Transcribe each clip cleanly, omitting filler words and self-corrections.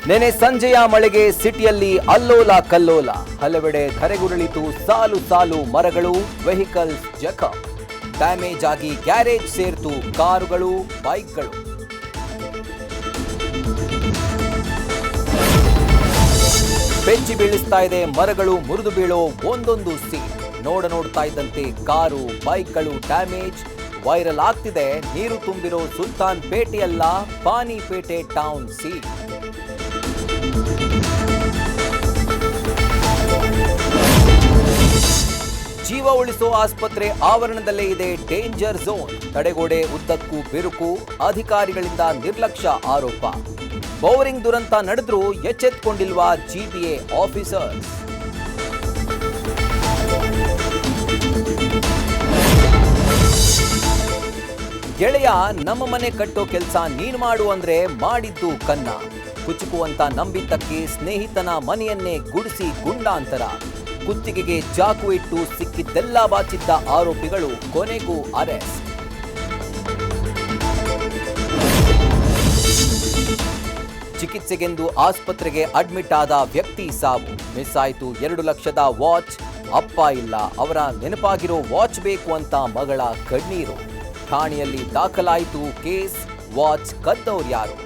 ನೆನೆ ಸಂಜೆಯ ಮಳೆಗೆ ಸಿಟಿಯಲ್ಲಿ ಅಲ್ಲೋಲ ಕಲ್ಲೋಲ, ಹಲವೆಡೆ ಧರೆಗುರುಳಿತು ಸಾಲು ಸಾಲು ಮರಗಳು, ವೆಹಿಕಲ್ಸ್ ಜಖಂ, ಡ್ಯಾಮೇಜ್ ಆಗಿ ಗ್ಯಾರೇಜ್ ಸೇರ್ತು ಕಾರುಗಳು, ಬೈಕ್ಗಳು. ಬೆಚ್ಚಿ ಬೀಳಿಸ್ತಾ ಇದೆ ಮರಗಳು ಮುರಿದು ಬೀಳೋ ಒಂದೊಂದು ಸೀನ್. ನೋಡ್ತಾ ಇದ್ದಂತೆ ಕಾರು ಬೈಕ್ಗಳು ಡ್ಯಾಮೇಜ್. ವೈರಲ್ ಆಗ್ತಿದೆ ನೀರು ತುಂಬಿರೋ ಸುಲ್ತಾನ್ ಪೇಟೆಯಲ್ಲ, ಪಾನಿಪೇಟೆ ಟೌನ್ ಸೀನ್. ಜೀವ ಉಳಿಸೋ ಆಸ್ಪತ್ರೆ ಆವರಣದಲ್ಲೇ ಇದೆ ಡೇಂಜರ್ ಝೋನ್. ತಡೆಗೋಡೆ ಉದ್ದಕ್ಕೂ ಬಿರುಕು, ಅಧಿಕಾರಿಗಳಿಂದ ನಿರ್ಲಕ್ಷ್ಯ ಆರೋಪ. ಬೌರಿಂಗ್ ದುರಂತ ನಡೆದ್ರೂ ಎಚ್ಚೆತ್ತುಕೊಂಡಿಲ್ವಾ ಜಿಬಿಎ ಆಫೀಸರ್ಸ್? ಗೆಳೆಯ ನಮ್ಮ ಮನೆ ಕಟ್ಟೋ ಕೆಲಸ ನೀನು ಮಾಡು ಅಂದ್ರೆ ಮಾಡಿದ್ದು ಕನ್ನ. ಕುಚುಕುವಂತ ನಂಬಿದ್ದಕ್ಕೆ ಸ್ನೇಹಿತನ ಮನೆಯನ್ನೇ ಗುಡಿಸಿ ಗುಂಡಾಂತರ. ಕುತ್ತಿಗೆಗೆ ಚಾಕು ಇಟ್ಟು ಸಿಕ್ಕಿದ್ದೆಲ್ಲ ಬಾಚಿದ್ದ ಆರೋಪಿಗಳು ಕೊನೆಗೂ ಅರೆಸ್ಟ್. ಚಿಕಿತ್ಸೆಗೆಂದು ಆಸ್ಪತ್ರೆಗೆ ಅಡ್ಮಿಟ್ ಆದ ವ್ಯಕ್ತಿ ಸಾವು. ಮಿಸ್ ಆಯಿತು 2 ಲಕ್ಷದ ವಾಚ್. ಅಪ್ಪ ಇಲ್ಲ, ಅವರ ನೆನಪಾಗಿರೋ ವಾಚ್ ಬೇಕು ಅಂತ ಮಗಳ ಕಣ್ಣೀರು. ಠಾಣೆಯಲ್ಲಿ ದಾಖಲಾಯಿತು ಕೇಸ್. ವಾಚ್ ಕದ್ದವ್ರ್ಯಾರು?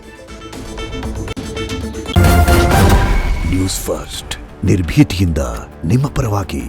ನ್ಯೂಸ್ ಫಸ್ಟ್, ನಿರ್ಭೀತಿಯಿಂದ ನಿಮ್ಮ ಪರವಾಗಿ.